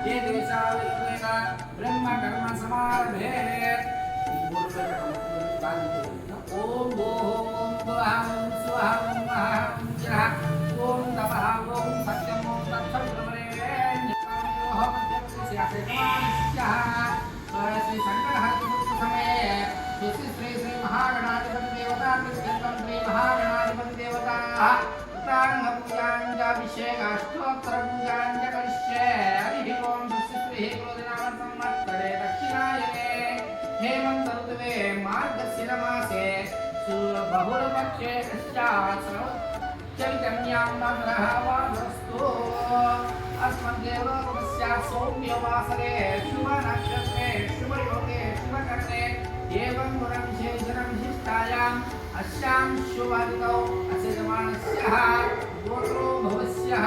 ये देशावेन ब्रह्म कर्म समारभे ओम ओम स्वहं स्वहं महं जः ओम तपः ओम सत्यं ओम तत्सत् ब्रह्मणेन्यः श्री शंकर समय श्री श्री महागणाधिपति देवता श्री महागणाधिपति देवता पूजांजाभिषेकाष्टोत्तरपूजांच करिष्ये हरिः ओं श्री क्रोधनाम संवत्सरे दक्षिणायने हेमंत ऋतुवे मार्गशीर मासे बहुलपक्षे कस्यात् चैतन्यां मधुरः वादस्तु अस्मद्देवलोकस्यात् सौम्यवासरे शुभनक्षत्रे शुभयोगे शुभकरणे एवं गुणविशेषणविशिष्टायाम् अस्यां शुभऋतौ अस्य जमानस्यः गोत्रो भवस्यः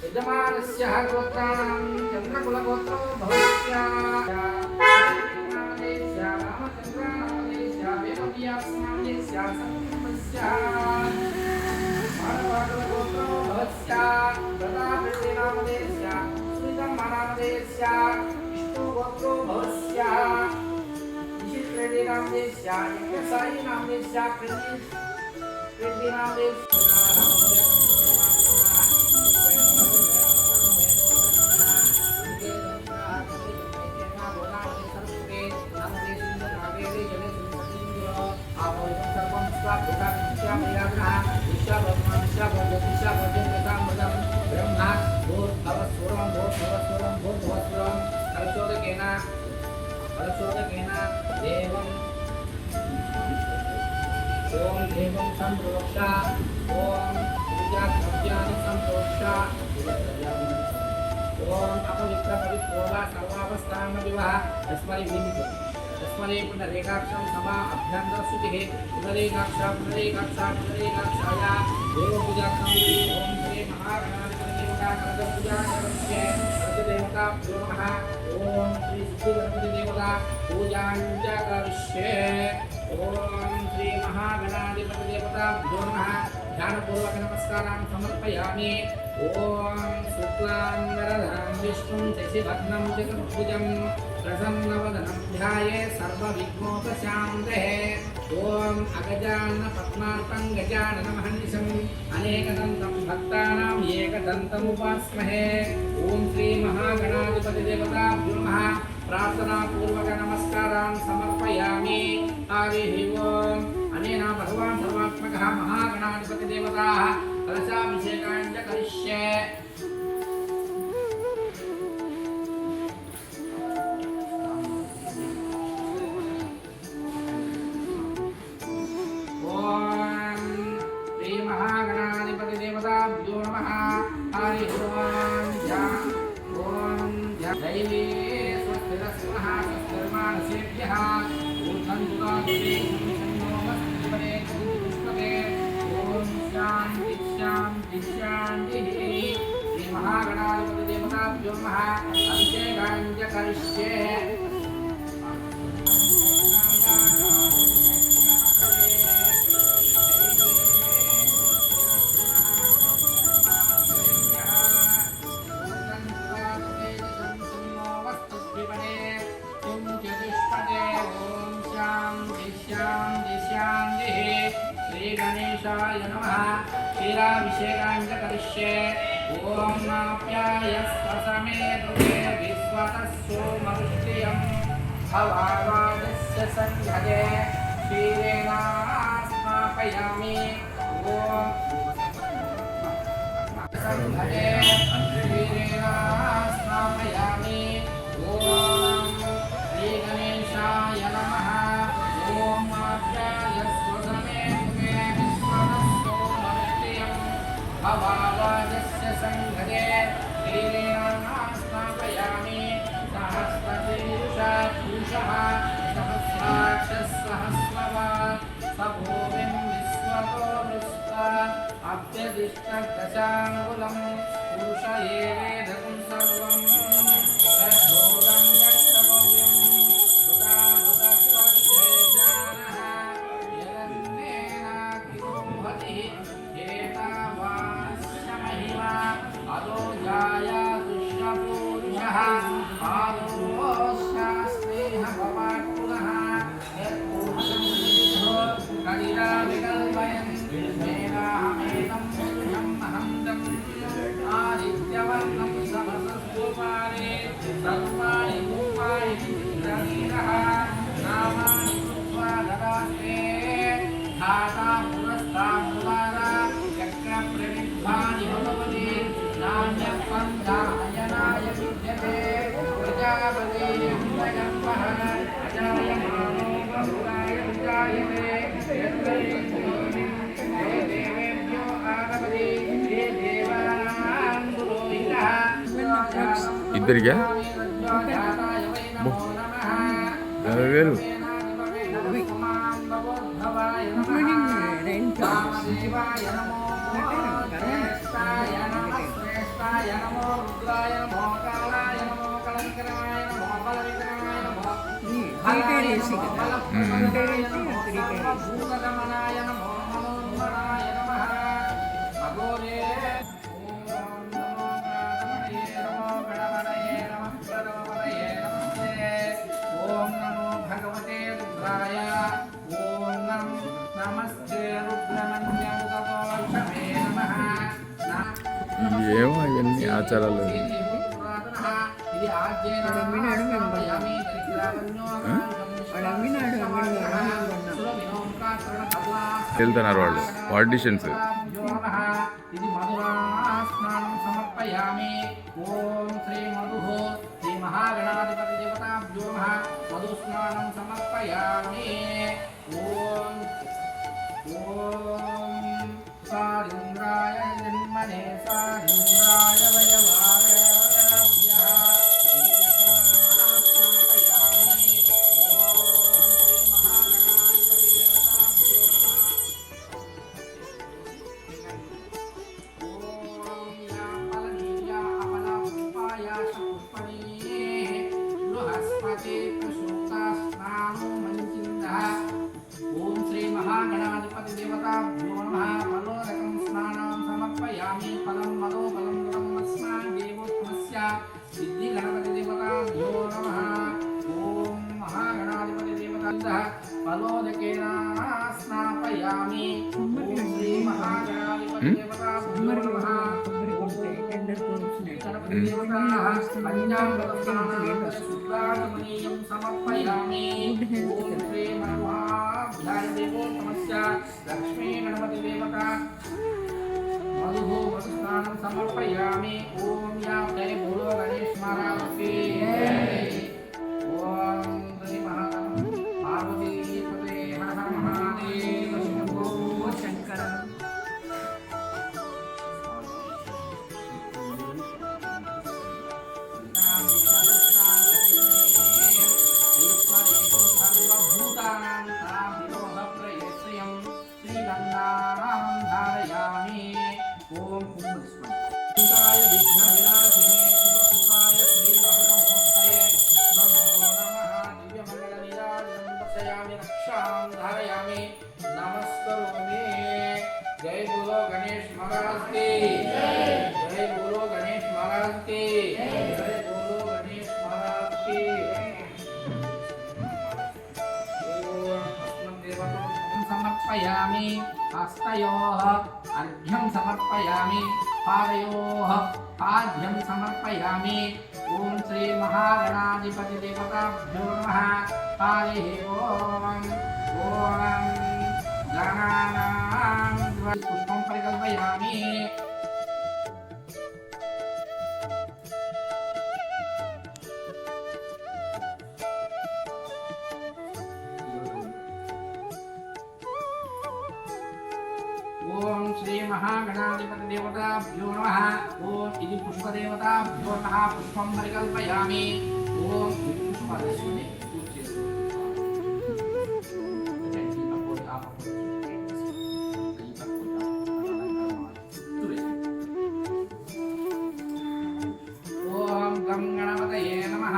यजमानस्य गोत्राणां चन्द्रकुलगोत्रो भवस्य रामचन्द्रानामदेस्य वेदव्यासनामदेस्य संकुलस्य मानवागोत्रो भवस्य प्रतापनामदेस्य श्रीधर्मनामदेस्य विष्णुगोत्रो भवस्य विशिष्टनामदेस्य यज्ञसायीनामदेस्य कृतिनामदेस्य ओम देवं संप्रोक्षा ओम पूजा द्रव्यानि संप्रोक्षा ओम अपवित्र पवित्रोवा सर्वावस्थानमदिवः तस्मै विनितो तस्मै पुनरेकाक्षं समा अभ्यन्तरसुतिः पुनरेकाक्षाया देवपूजार्थं ओम श्री महागणाधिपतिदेवता कलशपूजा करिष्ये देवताभ्यो नमः ओम श्री सिद्धिगणपतिदेवता पूजां च करिष्ये ओम श्री महागणाधिपति देवताभ्यो नमः ध्यानपूर्वक नमस्कारान् समर्पयामि ओम शुक्लांबरधरं विष्णुं शशिवर्णं चतुर्भुजं प्रसन्नवदनं ध्यायेत् सर्वविघ्नोपशान्तये ओम अगजाननपद्मार्कं गजाननमहर्निशम् अनेकदन्तं भक्तानां एकदन्तमुपास्महे ओम श्री महागणाधिपति देवताभ्यो नमः प्रार्थना पूर्वक नमस्कारान् समर्पयामि हरिः ओम अनेन भगवान् सर्वात्मकः महागणाधिपति देवताः कलशाभिषेकान् च करिष्ये ओम श्री महागणाधिपति देवताभ्यो नमः हरिः ओम दैवी स्वस्तिर्मानसेभ्यः ऊर्ध्वं शांति शांति शांति श्री महागणाधिपति देवताभ्यो नमः अभिषेकान् च करिष्ये गणेशाय नमः क्षीराभिषेकान् च करिष्ये ओम नाप्यायस्वसमे दुर्गे विश्वतस्यो मरुष्टियं भवावादस्य संघजे क्षीरेण स्नापयामि ओम संघजे क्षीरेण स्नापयामि ओम श्री गणेशाय भवावाजस्य संघदे लीलेनास्तापयामि सहस्रशीर्षा पुरुषः सहस्राक्षः सहस्रवान् सभूमिं विश्वतो वृष्टा अभ्यदिष्टदशाङ्गुलं पुरुष एवेदं सर्वं यद्भोगं यक्षभव्यं सुधामुदत्तच्छेजानः यदन्नेनाकिरोहतिः एतावास्य महिमा अदो जाया दुष्टपूरुषः आदोश्चास्तेह भवात् पुनः यत्पूर्णं विद्धो कलिला विकल्पयन् मेनाहमेनं पुरुषम् अहं आदित्यवर्णं समसस्वपारे सर्वाणि रूपाणि विचित्रवीरः नामानि कृत्वा ददास्ते धाता पुरस्तामुदारा चक्रप्रविद्धानि भगवति नान्यपन्थायनाय विद्यते प्रजापते जगन्मः अजायमानो बहुराय विजायते यत्र देवेभ्यो आगमति ये देवानां पुरोहितः ఇద్దరిగా వేరు దేవాయ నమో శ్రేష్ఠాయ నమః శ్రేష్ఠాయ నమో రుద్రాయ నమో కాలాయ నమో కళంకరాయ నమో బలవిక్రమాయ నమో భూతదమనాయ నమో మనోన్మనాయ నమః అఘోరే ఓం నమో గణపతయే నమో గణపతయే నమః ప్రథమపతయే నమస్తే ఓం నమో భగవతే రుద్రాయ ఓం నమస్తే రుద్రమన్యముఖోషమే నమః ఏమో ఇవన్నీ ఆచారాలు ఇది వెళ్తున్నారు వాళ్ళు ఆడిషన్స్ ఇది మధురా స్నానం సమర్పయామి ఓం శ్రీ మధు శ్రీ మహాగణాధిపతి దేవతాభ్యో నమః మధు స్నానం సమర్పయామి ఓం ఓం సారింద్రాయ జన్మనే సారింద్రాయ వయవారభ్యః స్నాపయామి ఓం శ్రీ మహాగణాధిపతి దేవతాభ్యో నమః ఓం యా ఫలనీయా అమలపుష్పాయాశ పుష్పణీ బృహస్పతి ప్రసూతా స్నానో మంచిందః ఓం శ్రీ మహాగణాధిపతి దేవతాభ్యో నమః ఫలోదకం స్నానం సమర్పయామి ఫలం మదో ఫలం గురం అస్మాన్ దేవోత్తమస్య సిద్ధి గణపతి దేవతాభ్యో నమః ఓం మహాగణాధిపతి దేవతాభ్యః ఫలోదకేన స్నాపయామి ఓం శ్రీ మహాగణాధిపతి దేవతాభ్యో నమః గణపతి దేవతాః పంచామృత స్నానం శుద్ధాత్మనీయం సమర్పయామి ఓం శ్రీ దేవోత్తమస్య లక్ష్మీ గణపతి దేవత మధు స్నానం సమర్పయామి ఓం యా జయ భూలో గణేష్ మహారాజకి ఓం శ్రీ పార్వతీ పతే హర హర మహాదేవ శంభో శంకర ధారయామి ఓం పుష్పాయ విఘ్నవినాశినే శివసుతాయ శ్రీవరమూర్తయే నమో నమః దివ్యమంగళనిరాజనం దర్శయామి రక్షాం ధారయామి నమస్కరోమి జై బోలో గణేష్ మహారాజ్ కి జై బోలో గణేష్ మహారాజ్ కి జై బోలో గణేష్ మహారాజ్ కి సమర్పయామి హస్తయోః అర్ఘ్యం సమర్పయామి పాదయోః పాద్యం సమర్పయామి ఓం శ్రీ మహాగణాధిపతి దేవతాభ్యో నమః పాదే ఓం ఓం గణానాం పుష్పం పరికల్పయామి శ్రీ మహాగణాధిపతి దేవతాభ్యో నమః. ఓం ఇది పుష్పదేవతాభ్యో నమః. పుష్పం పరికల్పయామి. ఓం ఇది పుష్పాలక్ష్మి పూజ ఓం గం గణపతయే నమః.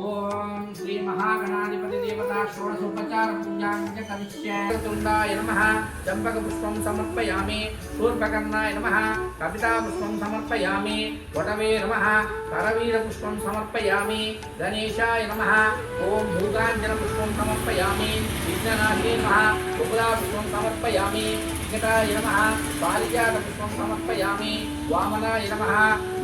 ఓం శ్రీ మహాగణాధిపతి దేవతా షోడశోపచార పూజాం చ కరిష్యే. తుండాయ నమః. చంపక పుష్పం సమర్పయామి. శూర్పకర్ణాయ నమః. కపితా పుష్పం సమర్పయామి. వటవే నమః. కరవీర పుష్పం సమర్పయామి. గణేశాయ నమః. ఓం భూతాంజన పుష్పం సమర్పయామి. విఘ్ననాశే నమః. కుకులా పుష్పం సమర్పయామి. వికటాయ నమః. పారిజాత పుష్పం సమర్పయామి. వామనాయ నమః.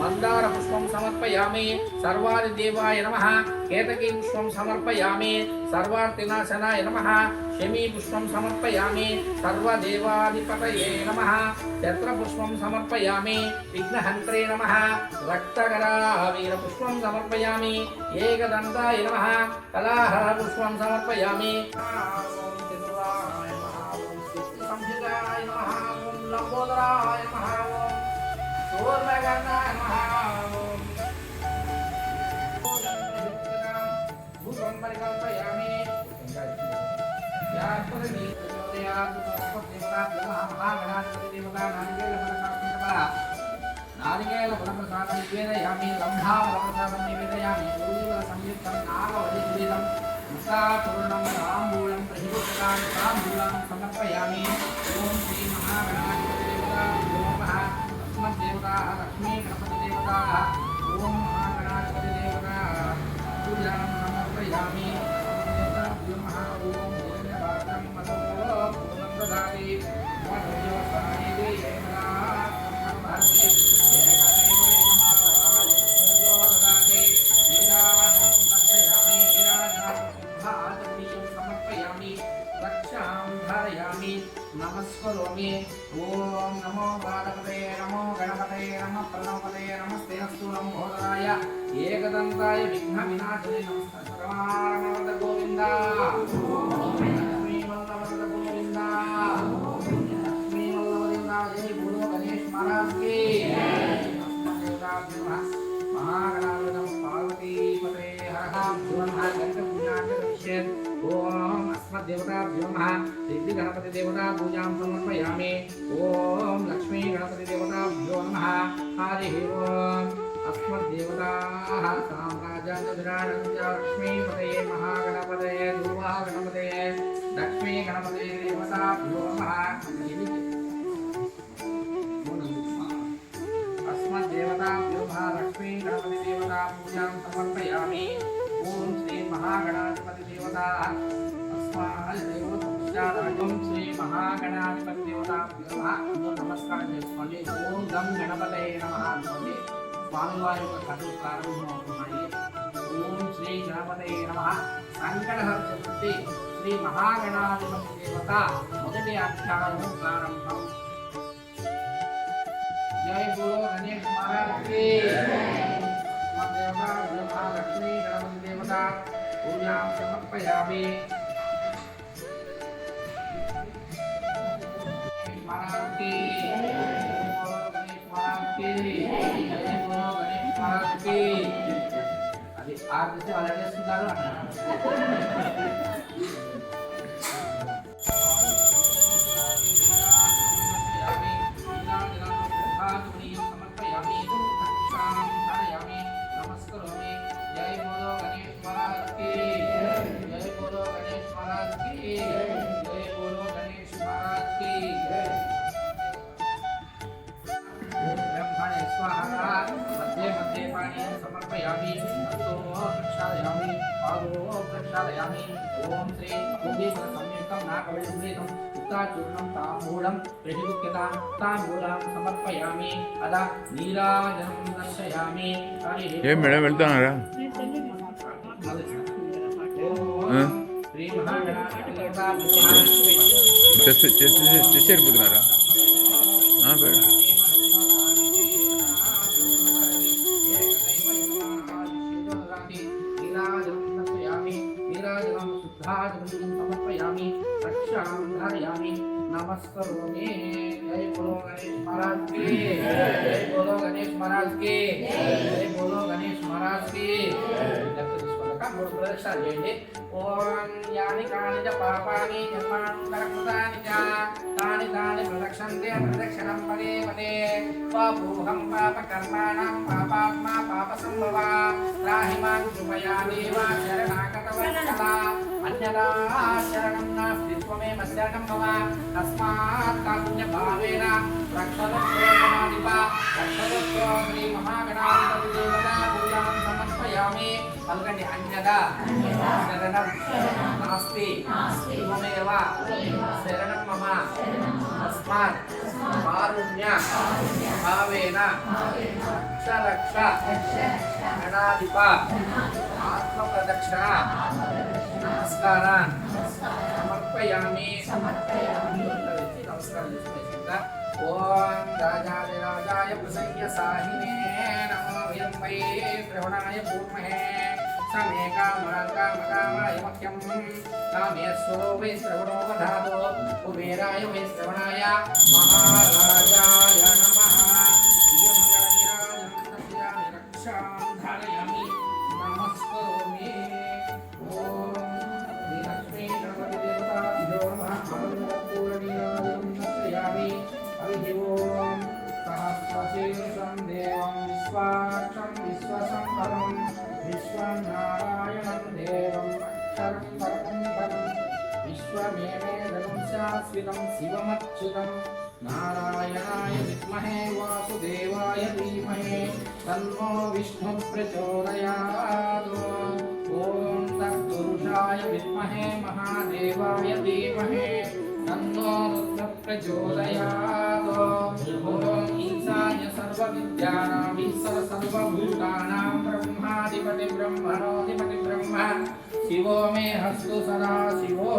మందార పుష్పం సమర్పయామి. సర్వాదిదేవాయ నమః. కేతకీ పుష్పం సమర్పయామి. సర్వార్తినాశనాయ నమః. శమీ పుష్పం సమర్పయామి. సర్వదేవాధిపతయే నమః. చత్ర పుష్పం సమర్పయామి. విఘ్నహంత్రే నమః. రక్తకరావీర పుష్పం సమర్పయామి. ఏకదంతాయ నమః. కలాహర పుష్పం సమర్పయామి. ఓం చతురాయ నమః. ఓం సంహితాయ నమః. ఓం లంబోదరాయ నమః. ఓం సూర్యగణాయ నమః. ఓం భూతం పరికల్పయామి. నారికేళ ఫలప్రసాదం నివేదయామి. లంబాఫలప్రసాదం నివేదయామి. పూర్వీకుల సంయుక్తం నాగవల్లిం ముక్తాపూర్ణం తాంబూలం ప్రహితోపకాం తాంబూలం సమర్పయామి. ఓం శ్రీ మహాగణాధిపతి దేవతాభ్యో నమః. అస్మద్దేవతాః లక్ష్మీ గణపతి దేవతాః. ఓం మహాగణాధిపతి దేవతాః పూజాం సమర్పయామి. దేవతాభ్యో నమః. ఓం హిరణ్యపాత్రం మతో పూర్ణం దదాతి. మధుయోసాయిదే ఏమలా బ్రహ్మభారతి ఏకదేవ ఏకమాధారో దదాతి. నీరాజనం దర్శయామి. నీరాజనం శుద్ధాచమనీయం సమర్పయామి. రక్షాం ధారయామి. నమస్కరోమి. ఓం నమో బాలపతే నమో గణపతే నమః ప్రణవపతే నమస్తే అస్తు లంబోదరాయ ఏకదంతాయ విఘ్న వినాశనే నమః. సర్వారమణవద గోవింద. లక్ష్మీ వల్లభవద గోవింద. లక్ష్మీ వల్లభవద జై బోలో గణేష్ మహారాజ్ కి. దేవతాభ్యో నమః. మహాగణాధిపతి పార్వతీపతే హర గణపతి పూజాం ఓం అస్మద్దేవతాభ్యో నమః. సిద్ధి గణపతి దేవతా పూజాం సమర్పయామి. ఓం లక్ష్మీ గణపతి దేవతాభ్యో నమః. హరి ఓం అస్మద్దేవతాః సామ్రాజ్యాధిరాజంచ లక్ష్మీపతయే మహాగణపతయే ధ్రువా గణపతయే లక్ష్మీ గణపతి దేవతాభ్యో నమః. अस्मद्देवताभ्यो नमः. लक्ष्मी गणपति देवता पूजां समर्पयामि. ओम श्री महागणाधिपति देवता अस्माय देवोपचाराय श्री महागणाधिपति देवताभ्यो नमः. नमस्कार చేసుకోండి. ఓం గం గణపతయే నమః అనుకోండి. స్వామివారి యొక్క కథలు ప్రారంభమవుతున్నాయి. ఓం శ్రీ గణపతయే నమః. సంకటహర చతుర్థి శ్రీ మహాగణాధిపతి దేవత మొదటి అధ్యాయము ప్రారంభం. जय बोलो गणेश महाराज की। देवता ब्रह्मा लक्ष्मी गणपति देवता पूजा समर्पयामि। महाराज की बोलो गणेश महाराज की। जय बोलो गणेश महाराज की। अभी आज से वाले सुधारो समर्पयामि। रक्षां धारयामि। नमस्करोमि। जय बोलो गणेश महाराज की। जय बोलो गणेश महाराज की। जय बोलो गणेश महाराज की। ब्रह्मणे स्वाहा। मध्ये मध्ये पाणी समर्पयामि। हस्तो प्रक्षालयामि। पादो प्रक्षालयामि। ओम श्री कुबेर संयुक्तं नागवल्लीं चूर्णं ताम्बूलं प्रतिमुख्यतां ताम्बूलं समर्पयामि। अदा नीराजनं दर्शयामि। ఏం మేడం వెళ్తున్నారా? శ్రీ మహాగణాధిపతి దేవతా చెస్ వెళ్ళిపోతున్నారా? మేడం नीराजनं दर्शयामि। नीराजनं शुद्धाजनं समर्पयामि। रक्षां धारयामि। नमस्करोमि। जय बोलो गणेश महाराज की जय बोलो गणेश महाराज की जय बोलो गणेश महाराज की మూడు ప్రదక్షిణాలు చేయండి. ఓం యాని కాని చ పాపాని జన్మాంతరకృతాని చ తాని తాని ప్రదక్షంతే ప్రదక్షిణం పదే పదే పాపోహం పాపకర్మాణం పాపాత్మా పాపసంభవ త్రాహి మాం కృపయా దేవ శరణాగతవత్సల అన్యదా శరణం నాస్తి త్వమేవ శరణం మమ తస్మాత్ కారుణ్యభావేన రక్షణోత్సవాదిప రక్షణోత్సవ శ్రీ మహాగణాధిపతి దేవతా పూజాం సమర్పయామి. పలకండి అన్యదా శరణం నాస్తి త్వమేవ శరణం మమ తస్మాత్ కారుణ్య భావేన రక్ష గణాధిప ఆత్మ ప్రదక్షిణ నమస్కారాన్ సమర్పయామి. నమస్కారం చేసుకునేసిందా. ఓం రాజాయ ప్రసయ్య సాహినే నమో వయం వై శ్రవణాయ పూర్మహే సమే కామాయ మఖ్యం కామేశ్వరో వై శ్రవణో వధాతో కుబేరాయ వై శ్రవణాయ మహారాజాయ నమః. రక్షాం ధారయామి నమస్కరోమి. ఓం శ్రీ గణపతి దేవతాభ్యో నమః. హరి ఓం సహస్రశీర్షం దేవం విశ్వాక్షం విశ్వసంపదం విశ్వనారాయణం దేవం అక్షరం పరం విశ్వమేవేదం శాశ్వతం శివమచ్యుతం నారాయణాయ విద్మహే వాసుదేవాయ ధీమహి తన్నో విష్ణు ప్రచోదయాత్. ఓం తత్పురుషాయ విద్మహే మహాదేవాయ ధీమహి తన్నో రుద్ర ప్రచోదయాత్. ఓం ఈశాన్య సర్వవిద్యానాం ఈశ్వర సర్వభూతానాం బ్రహ్మాధిపతి బ్రహ్మణోధిపతి బ్రహ్మ శివో మే హస్తు సదా శివో